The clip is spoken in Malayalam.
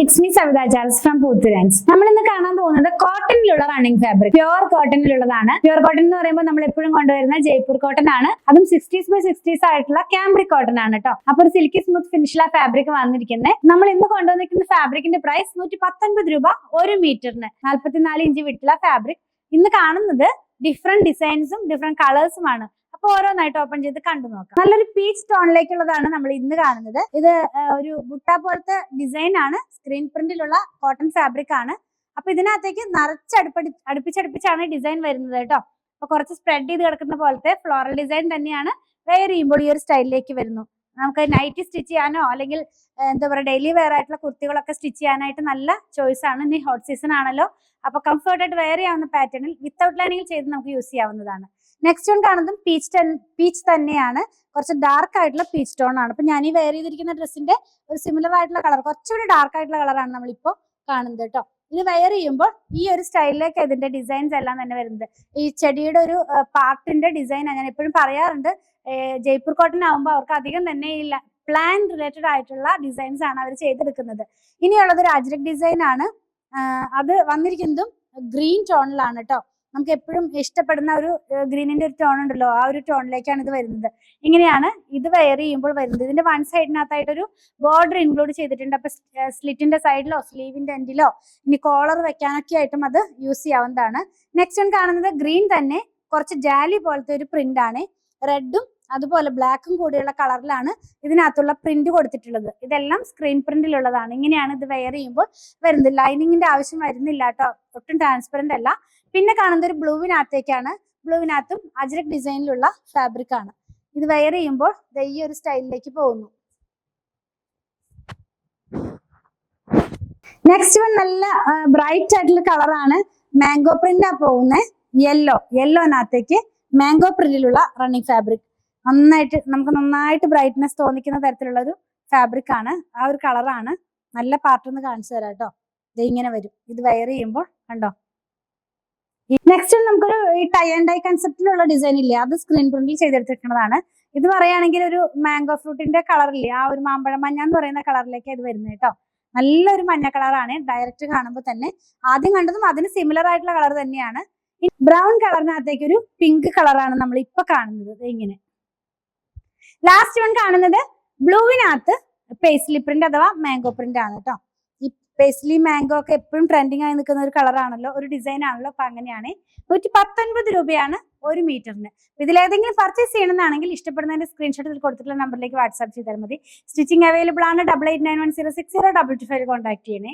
It's me Savitha Charles from പൂത്തുരാൻസ്. നമ്മൾ ഇന്ന് കാണാൻ പോകുന്നത് കോട്ടണിലുള്ള റണ്ണിങ് ഫാബ്രിക്, പ്യുവർ കോട്ടണിലുള്ളതാണ്. പ്യുവർ കോട്ടൺ എന്ന് പറയുമ്പോൾ നമ്മൾ എപ്പോഴും കൊണ്ടുവരുന്ന ജയ്പൂർ കോട്ടൺ ആണ്. അതും 60s ആയിട്ടുള്ള ക്യാമ്പ്രിക് കോട്ടൺ ആണ് കേട്ടോ. അപ്പൊ ഒരു സിൽക്കി സ്മൂത്ത് ഫിനിഷില ഫാബ്രിക് വന്നിരിക്കുന്നത്. നമ്മൾ ഇന്ന് കൊണ്ടുവന്നിരിക്കുന്ന ഫാബ്രിക്കിന്റെ പ്രൈസ് 119 രൂപ 1 മീറ്ററിന്. 44 ഇഞ്ച് വിട്ടുള്ള ഫാബ്രിക്. ഇന്ന് കാണുന്നത് ഡിഫറെന്റ് ഡിസൈൻസും ഡിഫറെന്റ് കളേഴ്സുമാണ്. അപ്പൊ ഓരോന്നായിട്ട് ഓപ്പൺ ചെയ്ത് കണ്ടു നോക്കാം. നല്ലൊരു പീച്ച് ടോണിലേക്കുള്ളതാണ് നമ്മൾ ഇന്ന് കാണുന്നത്. ഇത് ഒരു ബുട്ട പോലത്തെ ഡിസൈൻ ആണ്, സ്ക്രീൻ പ്രിന്റിലുള്ള കോട്ടൺ ഫാബ്രിക് ആണ്. അപ്പൊ ഇതിനകത്തേക്ക് അടുപ്പിച്ചടുപ്പിച്ചാണ് ഡിസൈൻ വരുന്നത് കേട്ടോ. അപ്പൊ കുറച്ച് സ്പ്രെഡ് ചെയ്ത് കിടക്കുന്ന പോലത്തെ ഫ്ലോറൽ ഡിസൈൻ തന്നെയാണ് വെയർ ചെയ്യുമ്പോൾ ഈ ഒരു സ്റ്റൈലിലേക്ക് വരുന്നു. നമുക്ക് നൈറ്റി സ്റ്റിച്ച് ചെയ്യാനോ അല്ലെങ്കിൽ എന്താ പറയുക ഡെയിലി വെയർ ആയിട്ടുള്ള കുർത്തികളൊക്കെ സ്റ്റിച്ച് ചെയ്യാനായിട്ട് നല്ല ചോയ്സ് ആണ്. ഇനി ഹോട്ട് സീസൺ ആണല്ലോ, അപ്പൊ കംഫർട്ട് ആയിട്ട് വെയർ ചെയ്യാവുന്ന പാറ്റേണിൽ വിത്തൗട്ട് ലൈനിങ് ചെയ്ത് നമുക്ക് യൂസ് ചെയ്യാവുന്നതാണ്. നെക്സ്റ്റ് വൺ കാണുന്നതും പീച്ച് തന്നെയാണ്, കുറച്ച് ഡാർക്ക് ആയിട്ടുള്ള പീച്ച് ടോൺ ആണ്. അപ്പൊ ഞാൻ ഈ വെയർ ചെയ്തിരിക്കുന്ന ഡ്രസ്സിന്റെ ഒരു സിമിലർ ആയിട്ടുള്ള കളർ, കുറച്ചുകൂടി ഡാർക്ക് ആയിട്ടുള്ള കളറാണ് നമ്മളിപ്പോ കാണുന്നത് കേട്ടോ. ഇത് വെയർ ചെയ്യുമ്പോൾ ഈ ഒരു സ്റ്റൈലിലേക്ക് ഇതിന്റെ ഡിസൈൻസ് എല്ലാം തന്നെ വരുന്നത്. ഈ ചെടിയുടെ ഒരു പാർട്ടിന്റെ ഡിസൈൻ അങ്ങനെ എപ്പോഴും പറയാറുണ്ട്. ജയ്പൂർ കോട്ടൺ ആകുമ്പോൾ അവർക്ക് അധികം തന്നെ ഇല്ല പ്ലാൻ റിലേറ്റഡ് ആയിട്ടുള്ള ഡിസൈൻസ് ആണ് അവർ ചെയ്തെടുക്കുന്നത്. ഇനിയുള്ളത് ഒരു അജ്രക് ഡിസൈൻ ആണ്. അത് വന്നിരിക്കുന്നതും ഗ്രീൻ ടോണിലാണ് കേട്ടോ. നമുക്ക് എപ്പോഴും ഇഷ്ടപ്പെടുന്ന ഒരു ഗ്രീനിന്റെ ഒരു ടോൺ ഉണ്ടല്ലോ, ആ ഒരു ടോണിലേക്കാണ് ഇത് വരുന്നത്. ഇങ്ങനെയാണ് ഇത് വെയർ ചെയ്യുമ്പോൾ വരുന്നത്. ഇതിന്റെ വൺ സൈഡിനകത്തായിട്ടൊരു ബോർഡർ ഇൻക്ലൂഡ് ചെയ്തിട്ടുണ്ട്. അപ്പൊ സ്ലിറ്റിന്റെ സൈഡിലോ സ്ലീവിന്റെ എൻഡിലോ ഇനി കോളർ വെക്കാനൊക്കെ ആയിട്ടും അത് യൂസ് ചെയ്യാവുന്നതാണ്. നെക്സ്റ്റ് വൺ കാണുന്നത് ഗ്രീൻ തന്നെ, കുറച്ച് ജാലി പോലത്തെ ഒരു പ്രിന്റ് ആണ്. റെഡും അതുപോലെ ബ്ലാക്കും കൂടിയുള്ള കളറിലാണ് ഇതിനകത്തുള്ള പ്രിന്റ് കൊടുത്തിട്ടുള്ളത്. ഇതെല്ലാം സ്ക്രീൻ പ്രിന്റിലുള്ളതാണ്. ഇങ്ങനെയാണ് ഇത് വെയർ ചെയ്യുമ്പോൾ വരുന്നത്. ലൈനിങ്ങിന്റെ ആവശ്യം വരുന്നില്ല കേട്ടോ, ഒട്ടും ട്രാൻസ്പെറന്റ് അല്ല. പിന്നെ കാണുന്നത് ഒരു ബ്ലൂവിനകത്തേക്കാണ്. ബ്ലൂവിനകത്തും അജ്രക് ഡിസൈനിലുള്ള ഫാബ്രിക് ആണ്. ഇത് വെയർ ചെയ്യുമ്പോൾ ഈ ഒരു സ്റ്റൈലിലേക്ക് പോകുന്നു. നെക്സ്റ്റ് വൺ നല്ല ബ്രൈറ്റ് ആയിട്ടുള്ള കളറാണ്. മാംഗോ പ്രിന്റാ പോകുന്നത്. യെല്ലോനകത്തേക്ക് മാംഗോ പ്രിന്റിലുള്ള റണ്ണിങ് ഫാബ്രിക്. നമുക്ക് നന്നായിട്ട് ബ്രൈറ്റ്നെസ് തോന്നിക്കുന്ന തരത്തിലുള്ള ഒരു ഫാബ്രിക് ആണ്. ആ ഒരു കളറാണ്. നല്ല പാർട്ടൊന്ന് കാണിച്ചു തരാം കേട്ടോ. ഇത് ഇങ്ങനെ വരും ഇത് വെയർ ചെയ്യുമ്പോൾ, കണ്ടോ. നെക്സ്റ്റ് നമുക്കൊരു ഈ ടൈ ആൻഡ് ഡൈ കൺസെപ്റ്റിലുള്ള ഡിസൈൻ ഇല്ലേ, അത് സ്ക്രീൻ പ്രിന്റിൽ ചെയ്തെടുത്തിരിക്കുന്നതാണ്. ഇത് പറയുകയാണെങ്കിൽ ഒരു മാംഗോ ഫ്രൂട്ടിന്റെ കളറില്ലേ, ആ ഒരു മാമ്പഴം മഞ്ഞ എന്ന് പറയുന്ന കളറിലേക്ക് ഇത് വരുന്നത് കേട്ടോ. നല്ലൊരു മഞ്ഞ കളറാണ് ഡയറക്റ്റ് കാണുമ്പോൾ തന്നെ. ആദ്യം കണ്ടതും അതിന് സിമിലർ ആയിട്ടുള്ള കളർ തന്നെയാണ്. ബ്രൗൺ കളറിനകത്തേക്ക് ഒരു പിങ്ക് കളറാണ് നമ്മൾ ഇപ്പൊ കാണുന്നത്. ഇങ്ങനെ ലാസ്റ്റ് വൺ കാണുന്നത് ബ്ലൂവിനകത്ത് പേസ്ലി പ്രിന്റ് അഥവാ മാംഗോ പ്രിന്റ് ആണ് കേട്ടോ. ഈ പേസ്ലി മാംഗോ ഒക്കെ എപ്പോഴും ട്രെൻഡിങ് ആയി നിൽക്കുന്ന ഒരു കളറാണല്ലോ, ഒരു ഡിസൈൻ ആണല്ലോ. അപ്പൊ അങ്ങനെയാണ്. 119 രൂപയാണ് 1 മീറ്ററിന്. ഇതിലേതെങ്കിലും പർച്ചേസ് ചെയ്യണമെന്നാണെങ്കിൽ ഇഷ്ടപ്പെടുന്നതിന്റെ സ്ക്രീൻഷോട്ടിൽ കൊടുത്തിട്ടുള്ള നമ്പറിലേക്ക് വാട്സ്ആപ്പ് ചെയ്താൽ മതി. സ്റ്റിച്ചിങ് അവൈലബിൾ ആണ്. 8891060225 കോൺടാക്ട് ചെയ്യണേ.